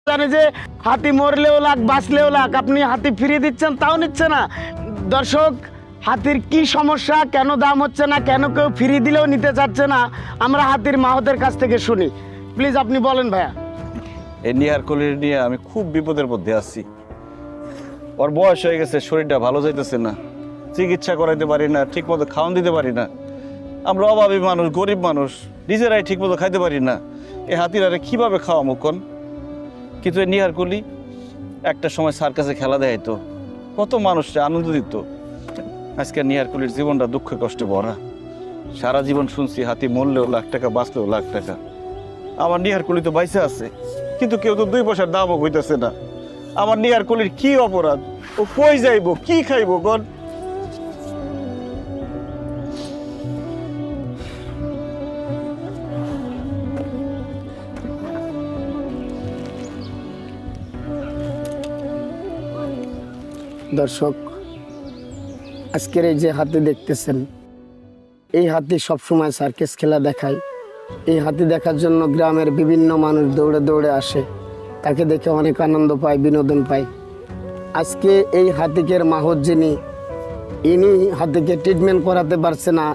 জানে যে হাতি মরলেও লাখ বাঁচলেও লাখ, আপনি হাতি ফিরিয়ে দিচ্ছেন তাও নিচ্ছে না। দর্শক, হাতির কি সমস্যা, কেন দাম হচ্ছে না, কেন কেউ ফিরিয়ে দিলেও নিতে চাচ্ছে না, আমরা হাতির মাহদের কাছ থেকে শুনি। প্লিজ আপনি বলেন ভাইয়া। এই নিহার কলির নিয়ে আমি খুব বিপদের মধ্যে আছি। ওর বয়স হয়ে গেছে, শরীরটা ভালো যাইতেছে না, চিকিৎসা করাইতে পারি না, ঠিক মতো খাওয়ান দিতে পারি না। আমরা অভাবী মানুষ, গরিব মানুষ, নিজেরাই ঠিক মতো খাইতে পারি না। এই হাতিরারে কীভাবে খাওয়ামো কোন? কিন্তু এই নিহার কলি একটা সময় স্যার কাছে খেলা দেখাইতো, কত মানুষকে আনন্দ দিত। আজকে নিহার কলির জীবনটা দুঃখে কষ্টে ভরা। সারা জীবন শুনছি হাতি মরলেও লাখ টাকা, বাঁচলেও লাখ টাকা। আমার নিহার কলি তো বাইসে আছে, কিন্তু কেউ তো 2 পয়সার দামও হইতেছে না। আমার নিহার কলির কি অপরাধ? ও কই যাইবো, কি খাইবো কোন? দর্শক, আজকের এই যে হাতি দেখতেছেন, এই হাতি সবসময় সার্কাস খেলা দেখায়। এই হাতি দেখার জন্য গ্রামের বিভিন্ন মানুষ দৌড়ে দৌড়ে আসে, তাকে দেখে অনেক আনন্দ পায়, বিনোদন পায়। আজকে এই হাতিকের মাহত যিনি, ইনি হাতিকে ট্রিটমেন্ট করাতে পারছে না।